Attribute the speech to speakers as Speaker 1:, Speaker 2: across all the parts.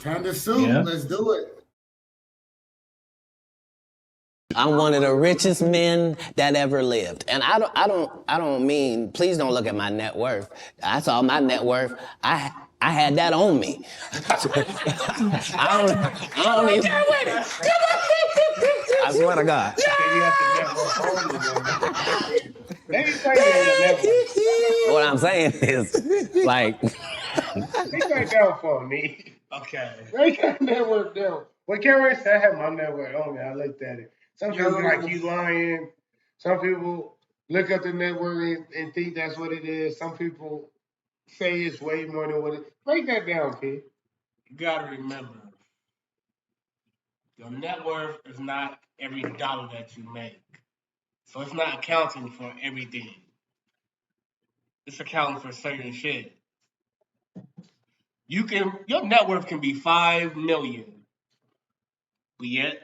Speaker 1: Panda soup.
Speaker 2: Yeah.
Speaker 1: Let's do it.
Speaker 3: I'm one of the richest men that ever lived. And I don't mean, please don't look at my net worth. I saw my net worth. I had that on me. I don't even. I swear to God.
Speaker 4: You have to network on you, man. Let me tell you your network.
Speaker 3: What I'm saying is, like,
Speaker 4: Break that down for me.
Speaker 2: Okay.
Speaker 4: Break that network down. What Karen said, I have my network on me. I looked at it. Some people be like, you lying. Some people look up the network and think that's what it is. Some people say it's way more than what it is. Break that down, P.
Speaker 2: You gotta remember, your net worth is not every dollar that you make. So it's not accounting for everything. It's accounting for certain shit. Your net worth can be 5 million, but yet,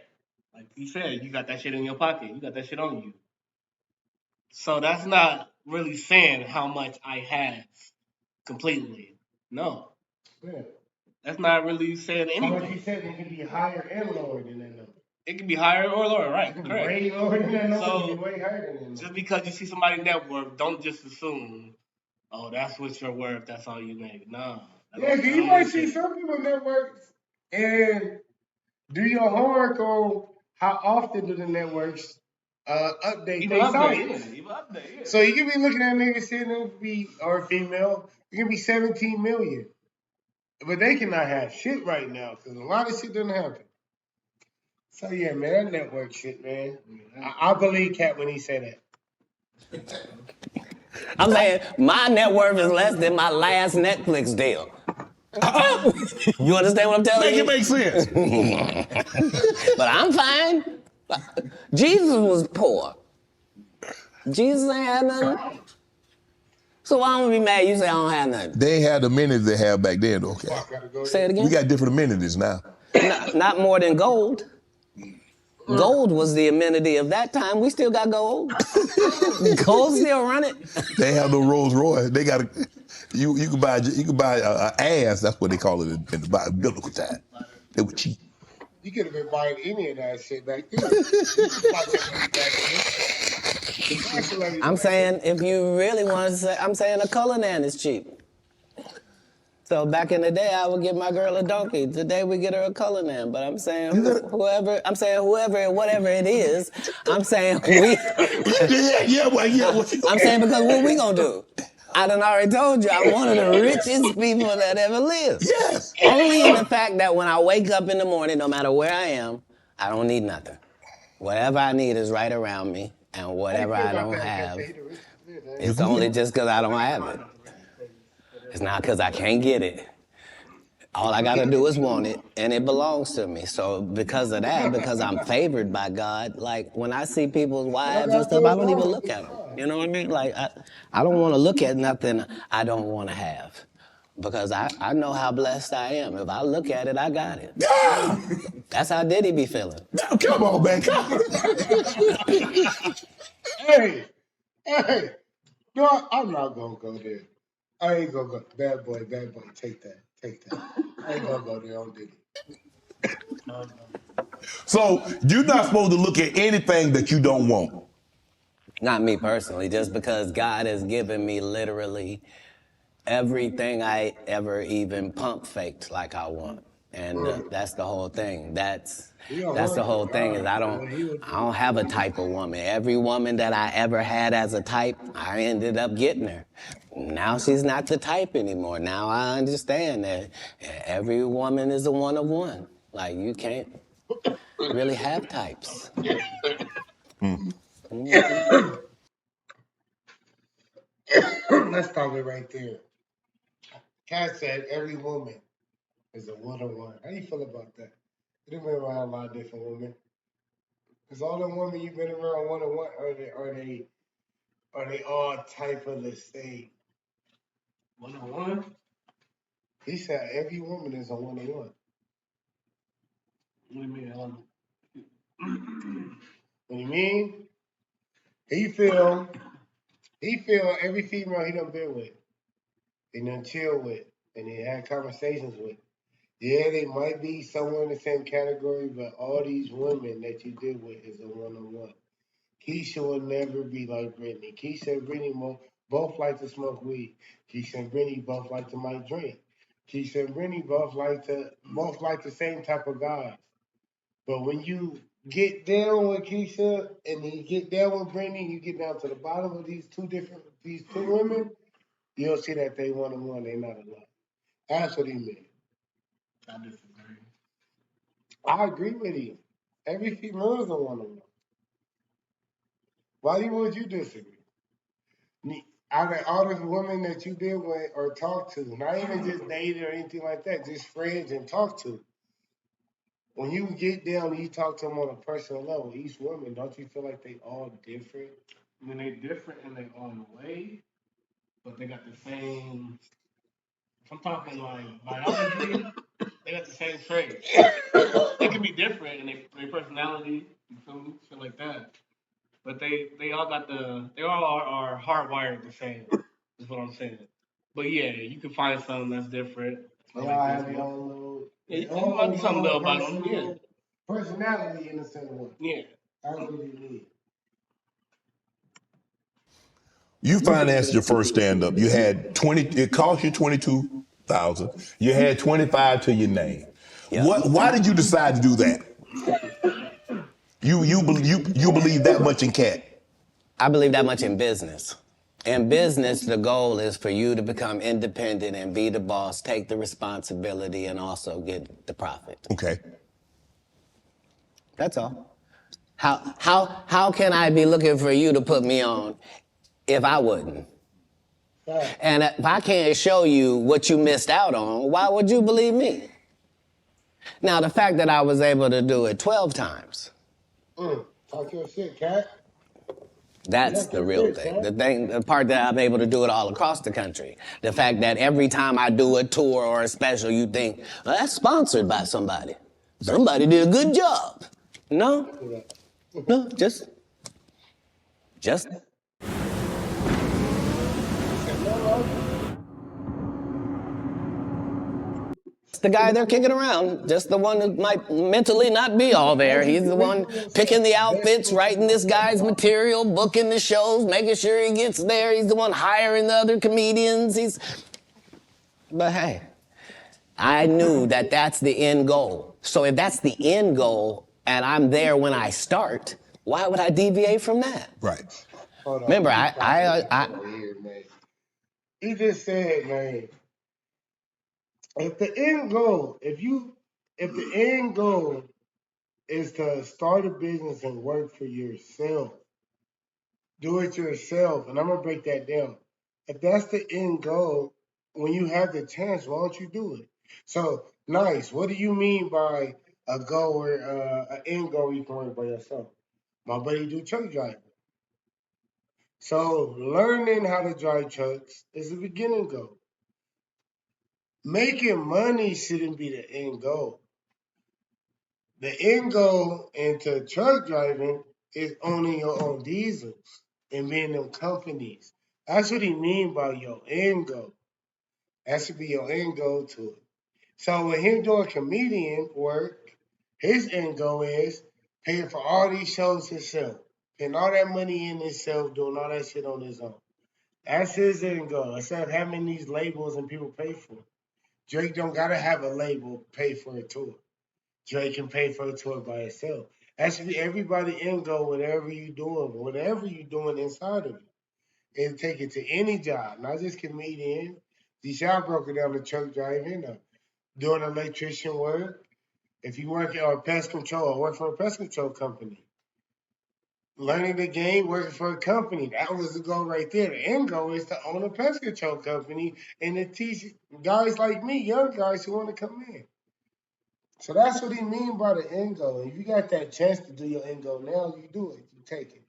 Speaker 2: like you said, you got that shit in your pocket. You got that shit on you. So that's not really saying how much I have completely. No,
Speaker 4: Yeah.
Speaker 2: that's not really saying
Speaker 4: So what you
Speaker 2: anything.
Speaker 4: said, it can be higher and lower than that number.
Speaker 2: It can be higher or lower,
Speaker 4: It
Speaker 2: right?
Speaker 4: can be
Speaker 2: Correct.
Speaker 4: way lower than that number. It can
Speaker 2: So
Speaker 4: be way higher than that
Speaker 2: just
Speaker 4: number.
Speaker 2: because you see somebody's net worth, don't just assume, oh, that's what you're worth. That's all you make. Nah.
Speaker 4: Yeah, 'cause you might see some people networks and do your homework on how often do the networks update
Speaker 2: Even
Speaker 4: their
Speaker 2: update, yeah.
Speaker 4: sites.
Speaker 2: Even update, yeah.
Speaker 4: So you can be looking at niggas sitting there be or female, it can be 17 million. But they cannot have shit right now because a lot of shit doesn't happen. So yeah, man, that network shit, man. I believe Katt when he said that.
Speaker 3: I'm saying my net worth is less than my last Netflix deal. You understand what I'm telling you?
Speaker 5: Make it make sense.
Speaker 3: But I'm fine. Jesus was poor. Jesus ain't had nothing. So why don't we be mad you say I don't have nothing?
Speaker 5: They had the amenities they had back then, though, okay?
Speaker 3: Say it again?
Speaker 5: We got different amenities now.
Speaker 3: Not more than gold. Gold was the amenity of that time. We still got gold. Gold still running.
Speaker 5: They have no Rolls Royce. They got you can buy a ass. That's what they call it in the biblical time. They were cheap.
Speaker 4: You could have been buying any of that shit back then.
Speaker 3: I'm saying if you really want to say, I'm saying a color nan is cheap. So back in the day, I would give my girl a donkey. Today we get her a color nan. But I'm saying whoever, and whatever it is, I'm saying we. I'm saying because what we gonna do? I done already told you I'm one of the richest people that ever lived.
Speaker 5: Yes.
Speaker 3: Only in the fact that when I wake up in the morning, no matter where I am, I don't need nothing. Whatever I need is right around me, and whatever I don't have, it's only just because I don't have it. It's not because I can't get it. All I gotta do is want it, and it belongs to me. So because of that, because I'm favored by God, like when I see people's wives and stuff, I don't even look at them. You know what I mean? Like I don't want to look at nothing I don't want to have, because I know how blessed I am. If I look at it, I got it. That's how Diddy be feeling.
Speaker 5: Now, come on, man. Come on.
Speaker 4: Hey. No, I'm not gonna go there. I ain't gonna go. Bad boy, take that. I ain't gonna go there on Diddy.
Speaker 5: So you're not supposed to look at anything that you don't want.
Speaker 3: Not me personally, just because God has given me literally everything I ever even pump faked like I want. And that's the whole thing. That's the whole thing is I don't have a type of woman. Every woman that I ever had as a type, I ended up getting her. Now she's not the type anymore. Now I understand that every woman is a one of one. Like you can't really have types.
Speaker 4: Let's stop it right there. Katt said every woman is a one-on-one. How you feel about that? You've been around a lot of different women. Because all the women you've been around one-on-one, are they all type of the same?
Speaker 2: One-on-one?
Speaker 4: He said every woman is a one-on-one.
Speaker 2: What do you mean?
Speaker 4: What do you mean? He feel every female he done been with, he done chill with, and he had conversations with. Yeah, they might be somewhere in the same category, but all these women that you deal with is a one-on-one. Keisha will never be like Brittany. Keisha and Brittany both like to smoke weed. Keisha and Brittany both like to might drink. Keisha and Brittany both like the same type of guys. But when you get down with Keisha and then you get down with Brittany, you get down to the bottom of these two women, you'll see that they one-on-one, they not alike. That's what he meant.
Speaker 2: I disagree.
Speaker 4: I agree with you. Every female is a one-on-one. Why would you disagree? Out of all the women that you deal with or talk to, not even just date or anything like that, just friends and talk to. When you get down and you talk to them on a personal level, each woman, don't you feel like they all different?
Speaker 2: I mean, they different in their own way, but they got the same. If I'm talking like biology, they got the same traits. They can be different in their personality, you feel me? Shit like that. But they all got they all are hardwired the same. Is what I'm saying. But yeah, you can find something that's different.
Speaker 4: They
Speaker 2: Not
Speaker 4: all
Speaker 2: like
Speaker 4: have
Speaker 2: this
Speaker 4: their
Speaker 2: one.
Speaker 4: own little,
Speaker 2: Yeah, you can find something though about them. Yeah,
Speaker 4: personality in the same way.
Speaker 2: yeah.
Speaker 4: That's what he needs.
Speaker 5: You financed your first stand-up. You had 20. It cost you 22,000. You had 25 to your name.
Speaker 3: Yep.
Speaker 5: Why did you decide to do that? You believe that much in Katt?
Speaker 3: I believe that much in business. In business, the goal is for you to become independent and be the boss, take the responsibility, and also get the profit.
Speaker 5: Okay.
Speaker 3: That's all. How can I be looking for you to put me on if I wouldn't? And if I can't show you what you missed out on, why would you believe me? Now, the fact that I was able to do it 12 times,
Speaker 4: Talk your shit, Katt.
Speaker 3: that's the real thing. The part that I'm able to do it all across the country. The fact that every time I do a tour or a special, you think, well, that's sponsored by somebody. Somebody did a good job. No, just. The guy they're kicking around, just the one who might mentally not be all there. He's the one picking the outfits, writing this guy's material, booking the shows, making sure he gets there. He's the one hiring the other comedians. But hey, I knew that that's the end goal. So if that's the end goal and I'm there when I start, why would I deviate from that?
Speaker 5: Right.
Speaker 3: Remember,
Speaker 4: He just said, man, if the end goal is to start a business and work for yourself, do it yourself, and I'm gonna break that down. If that's the end goal, when you have the chance, why don't you do it? So, nice. What do you mean by a goal or an end goal you can work by yourself? My buddy do truck driving. So, learning how to drive trucks is the beginning goal. Making money shouldn't be the end goal. The end goal into truck driving is owning your own diesels and being in them companies. That's what he mean by your end goal. That should be your end goal to it. So with him doing comedian work, his end goal is paying for all these shows himself, paying all that money in himself, doing all that shit on his own. That's his end goal. Instead of having these labels and people pay for it. Drake don't gotta have a label pay for a tour. Drake can pay for the tour by itself. That should be everybody end goal, whatever you doing inside of you. And take it to any job, not just comedian. Deshaun broke it down to truck driving, doing electrician work. If you work at pest control, or work for a pest control company. Learning the game, working for a company. That was the goal right there. The end goal is to own a pest control company and to teach guys like me, young guys who want to come in. So that's what he mean by the end goal. If you got that chance to do your end goal now, you do it. You take it.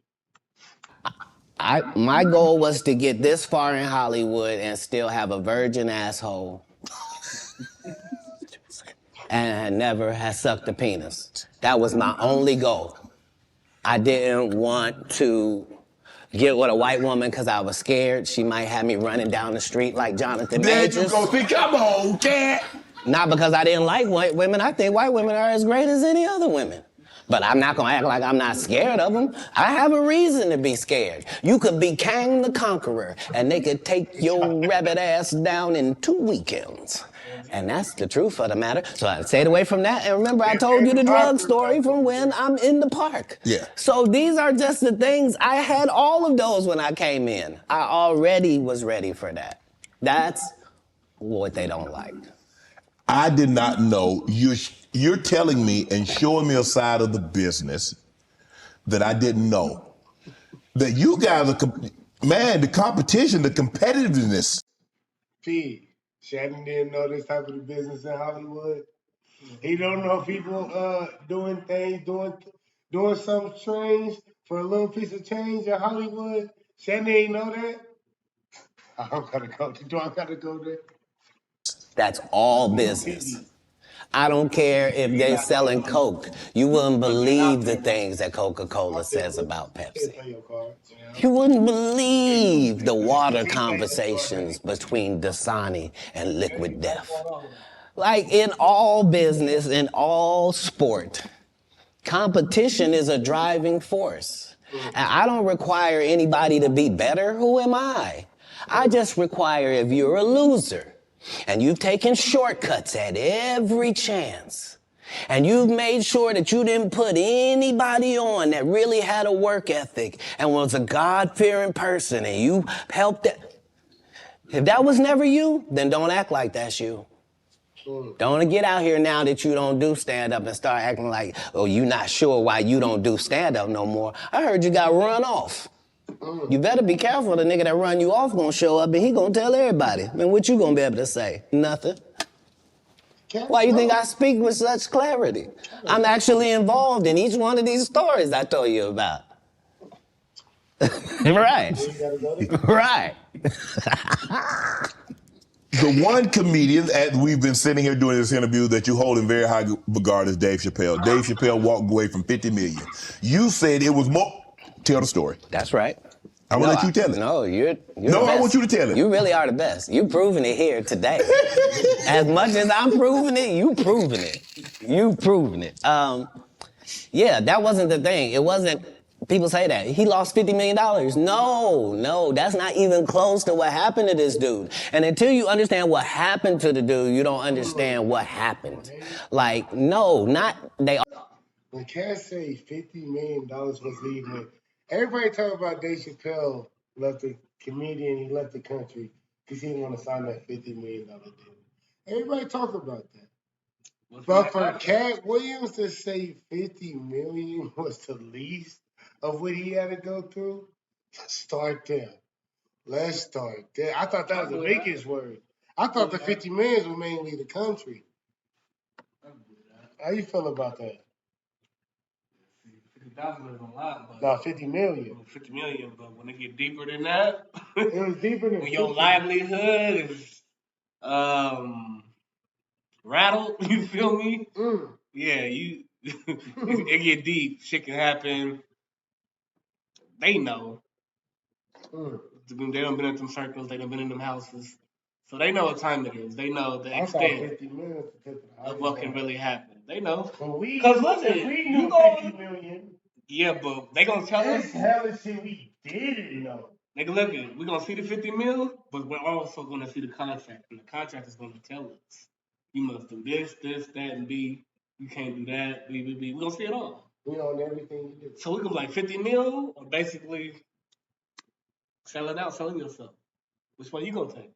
Speaker 3: My goal was to get this far in Hollywood and still have a virgin asshole and never have sucked a penis. That was my only goal. I didn't want to get with a white woman because I was scared she might have me running down the street like Jonathan
Speaker 5: There
Speaker 3: Majors.
Speaker 5: you go. See, come on, Katt.
Speaker 3: Not because I didn't like white women. I think white women are as great as any other women. But I'm not going to act like I'm not scared of them. I have a reason to be scared. You could be Kang the Conqueror, and they could take your rabbit ass down in 2 weekends. And that's the truth of the matter. So I stayed away from that. And remember, I told you the drug story from when I'm in the park.
Speaker 5: Yeah.
Speaker 3: So these are just the things. I had all of those when I came in. I already was ready for that. That's what they don't like.
Speaker 5: I did not know. You're telling me and showing me a side of the business that I didn't know. That you guys are, man, the competition, the competitiveness.
Speaker 4: P. Shannon didn't know this type of the business in Hollywood. He don't know people doing things, doing something strange for a little piece of change in Hollywood. Shannon didn't know that. I gotta go. Do I gotta go there?
Speaker 3: That's all business. I don't care if they're selling Coke. You wouldn't believe the things that CocaCola says about Pepsi. You wouldn't believe the water conversations between Dasani and Liquid Death. Like in all business, in all sport, competition is a driving force. And I don't require anybody to be better. Who am I? I just require if you're a loser and you've taken shortcuts at every chance and you've made sure that you didn't put anybody on that really had a work ethic and was a God-fearing person and you helped that. If that was never you, then don't act like that's you. Don't get out here now that you don't do stand-up and start acting like, oh, you not sure why you don't do stand-up no more. I heard you got run off. You better be careful. The nigga that run you off gonna show up and he gonna tell everybody. Man, what you gonna be able to say? Nothing. Why you think I speak with such clarity? I'm actually involved in each one of these stories I told you about. Right. Right.
Speaker 5: The one comedian, as we've been sitting here doing this interview, that you hold in very high regard is Dave Chappelle. Dave Chappelle walked away from $50 million. You said it was more. Tell the story.
Speaker 3: That's right.
Speaker 5: I'm gonna let you tell it.
Speaker 3: No, you're the
Speaker 5: No,
Speaker 3: best.
Speaker 5: I want you to tell it.
Speaker 3: You really are the best. You've proven it here today. As much as I'm proving it, you proving it. You proving it. Yeah, that wasn't the thing. It wasn't. People say that he lost $50 million. No, that's not even close to what happened to this dude. And until you understand what happened to the dude, you don't understand what happened. Like, no, not they.
Speaker 4: When Katt say $50 million was leaving, everybody talk about Dave Chappelle left the comedian, he left the country because he didn't want to sign that $50 million deal. Everybody talk about that. But for Katt Williams to say $50 million was the least of what he had to go through, start there. Let's start there. I thought that was the biggest word. I thought the $50 million was mainly the country. How you feel about that?
Speaker 2: 50,000 is a lot, but
Speaker 4: no, 50 million.
Speaker 2: 50 million, but when it get deeper than that,
Speaker 4: it was deeper than
Speaker 2: when your livelihood is rattled, you feel me? Yeah, you it get deep. Shit can happen. They know. They done been in them circles. They done been in them houses. So they know what time it is. They know the extent of what can really happen. They know. Because listen, you go 50 million. Yeah, but they gonna tell us.
Speaker 4: Hell of shit we didn't know.
Speaker 2: Nigga, look at we gonna see the 50 mil, but we're also gonna see the contract, and the contract is gonna tell us you must do this, that, and B. You can't do that. B. We gonna see it all.
Speaker 4: We own everything you do.
Speaker 2: So we can be like 50 mil, or basically selling yourself. Which one you gonna take?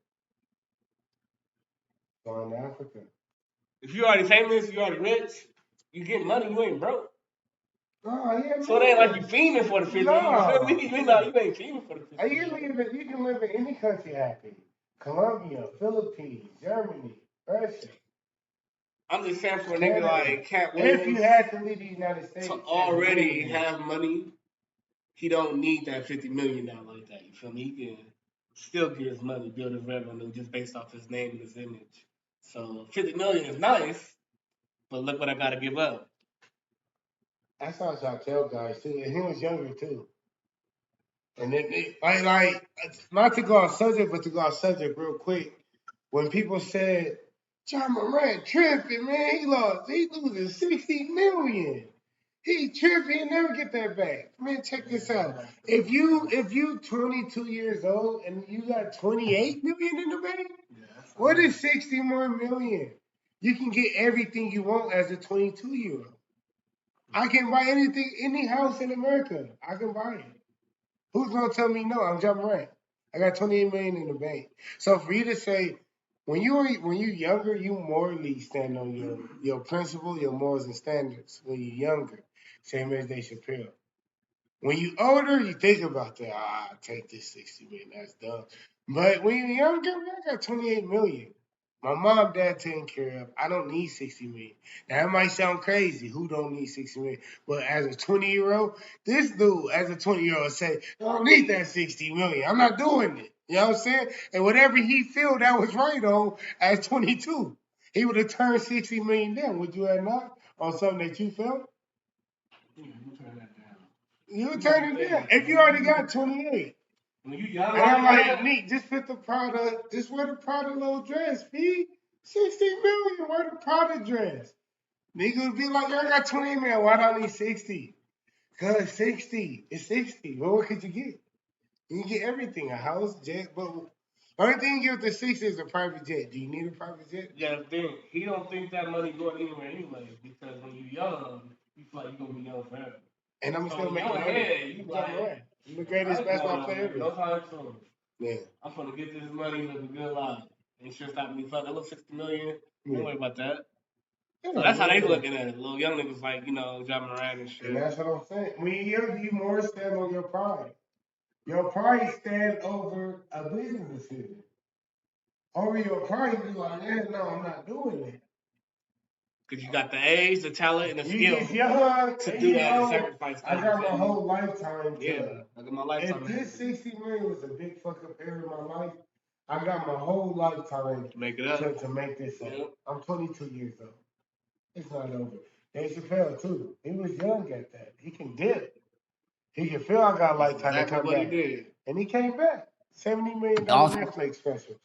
Speaker 4: Going to Africa.
Speaker 2: If you already famous, you already rich, you get money, you ain't broke.
Speaker 4: Oh, yeah,
Speaker 2: so it ain't like you fiending for the 50. No. You feel me? You ain't fiending for the 50.
Speaker 4: You can live in any country happy. Colombia, Philippines, Germany, Russia.
Speaker 2: I'm just saying for a nigga like Katt Williams,
Speaker 4: if you had to leave the United States,
Speaker 2: to already have money, he don't need that $50 million like that. You feel me? He can still get his money, build his revenue just based off his name and his image. So 50 million is nice, but look what I gotta give up.
Speaker 4: That's how I tell guys too, and he was younger too. And then, like, not to go off subject, but to go off subject real quick. When people said John Morant tripping, man. He losing 60 million. He tripping, he never get that back. Man, check this out. If you 22 years old and you got 28 million in the bank, what is 60 more million? You can get everything you want as a 22-year-old. I can buy anything, any house in America. I can buy it. Who's gonna tell me no? I'm John Morant. I got 28 million in the bank. So for you to say when you younger, you morally stand on your principle, your morals and standards. When you're younger, same as Dave Chappelle. When you older, you think about that. Ah, take this 60 million. That's dumb. But when you're younger, man, I got 28 million. My mom, dad taken care of. I don't need 60 million. Now that might sound crazy. Who don't need 60 million? But as a 20-year-old, this dude, as a 20-year-old, say, I don't need that 60 million. I'm not doing it. You know what I'm saying? And whatever he feel that was right on as 22, he would have turned 60 million down. Would you have not? On something that you felt? You would turn it down. If you already got 28.
Speaker 2: When you young,
Speaker 4: And I'm like, Nick, just put the Prada, just wear the Prada little dress, B. 60 million, wear the Prada dress. Nigga would be like, I got 20 million, why do I need 60? Cause 60, it's 60. Well, what could you get? You can get everything, a house, jet, but only thing you get with the 60 is a private jet. Do you need a private jet?
Speaker 2: Yeah, then he don't think that money going anywhere anyway because when you young, you feel like you're gonna be young forever.
Speaker 4: And I'm
Speaker 2: So
Speaker 4: still
Speaker 2: in
Speaker 4: making
Speaker 2: your
Speaker 4: money.
Speaker 2: head, you like,
Speaker 4: I'm the greatest basketball player ever.
Speaker 2: no time soon.
Speaker 4: Yeah.
Speaker 2: I'm gonna get this money, live a good life. Ain't sure stop me fucking. I look 60 million. Don't worry about that. So that's how they looking at it. Little young niggas like, you know, John Moran and shit.
Speaker 4: And that's what I'm saying. When you're young, you more stand on your pride. Your pride stand over a business decision. Over your pride, you be like, man, no, I'm not doing it.
Speaker 2: Cause you got the age, the talent, and the skill
Speaker 4: to
Speaker 2: do that and sacrifice that.
Speaker 4: I got my whole lifetime to.
Speaker 2: Yeah, I got my lifetime.
Speaker 4: If this 60 million was a big fuck up area in my life, I got my whole lifetime
Speaker 2: to make it up.
Speaker 4: To make this up.
Speaker 2: Yeah.
Speaker 4: I'm 22 years old. It's not over. Dave Chappelle too. He was young at that. He can dip. He can feel I got a lifetime to come back.
Speaker 2: He did.
Speaker 4: And he came back. $70 million Netflix specials.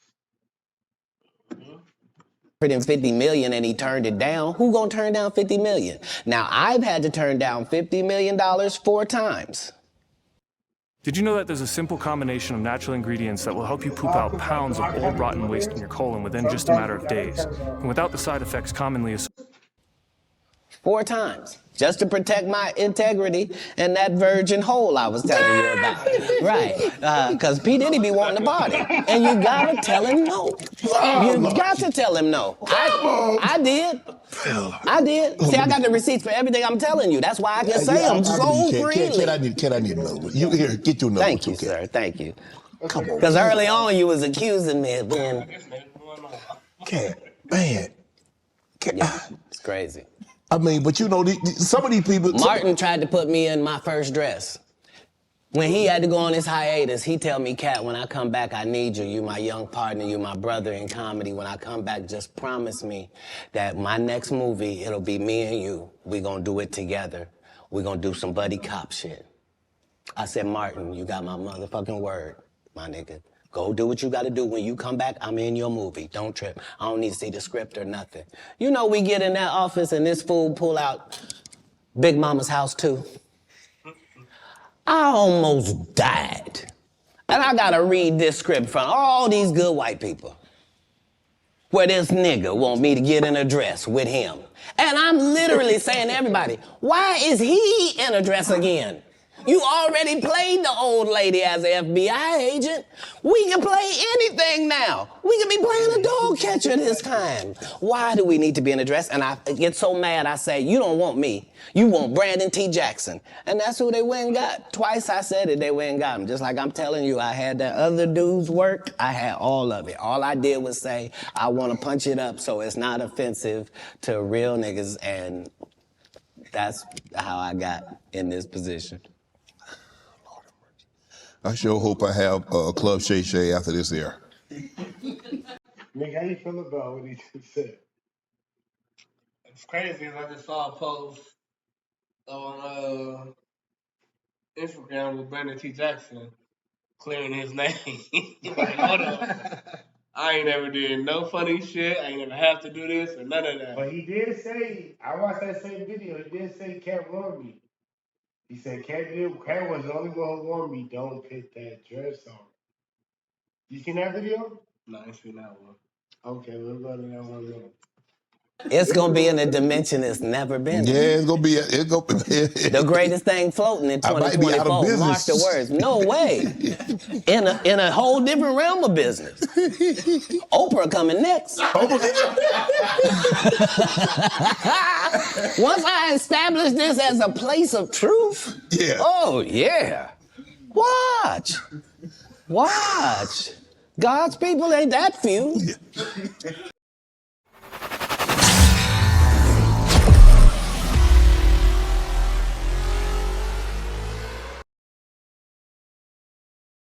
Speaker 3: 150 million and he turned it down. Who gonna turn down 50 million? Now I've had to turn down $50 million 4 times.
Speaker 1: Did you know that there's a simple combination of natural ingredients that will help you poop out pounds of old rotten waste in your colon within just a matter of days, and without the side effects commonly associated?
Speaker 3: 4 times. Just to protect my integrity and that virgin hole I was telling you about. Right. Because P. Diddy be wanting to party. And you gotta tell him no. You got to tell him no. I did. I did. See, I got the receipts for everything I'm telling you. That's why I can say them so freely.
Speaker 5: Can I need another one? You here, get your number.
Speaker 3: Thank you, sir. Thank you. Come on. Because early on you was accusing me of being...
Speaker 5: Katt, man.
Speaker 3: Yeah, it's crazy.
Speaker 5: I mean, but you know, some of these people...
Speaker 3: Martin tried to put me in my first dress. When he had to go on his hiatus, he tell me, Katt, when I come back, I need you. You my young partner, you my brother in comedy. When I come back, just promise me that my next movie, it'll be me and you. We gonna do it together. We gonna do some buddy cop shit. I said, Martin, you got my motherfucking word, my nigga. Go do what you gotta do. When you come back, I'm in your movie. Don't trip. I don't need to see the script or nothing. You know, we get in that office and this fool pull out Big Mama's House 2. I almost died. And I gotta read this script from all these good white people. Where this nigga want me to get in a dress with him. And I'm literally saying to everybody, why is he in a dress again? You already played the old lady as an FBI agent. We can play anything now. We can be playing a dog catcher this time. Why do we need to be in a dress? And I get so mad, I say, you don't want me. You want Brandon T. Jackson. And that's who they went and got. Twice I said it, they went and got him. Just like I'm telling you, I had that other dude's work. I had all of it. All I did was say, I want to punch it up so it's not offensive to real niggas. And that's how I got in this position.
Speaker 5: I sure hope I have Club Shay Shay after this air.
Speaker 4: Nick, how you feel about what he just said?
Speaker 2: It's crazy. I just saw a post on Instagram with Brandon T. Jackson clearing his name. Like, hold on. I ain't never did no funny shit. I ain't never have to do this or none of that.
Speaker 4: But he did say, I watched that same video. He did say Katt warned me. He said Katt was the only one who warned me. Don't put that dress on. You seen that video?
Speaker 2: No, I ain't seen that one.
Speaker 4: Okay, we'll go to that one now.
Speaker 3: It's gonna be in a dimension it's never been.
Speaker 5: Yeah,
Speaker 3: in.
Speaker 5: it's gonna be.
Speaker 3: The greatest thing floating in
Speaker 5: I might be out of
Speaker 3: 2024. Mark
Speaker 5: business.
Speaker 3: the words. No way. In a whole different realm of business. Oprah coming next. Once I establish this as a place of truth.
Speaker 5: Yeah.
Speaker 3: Oh yeah. Watch. God's people ain't that few.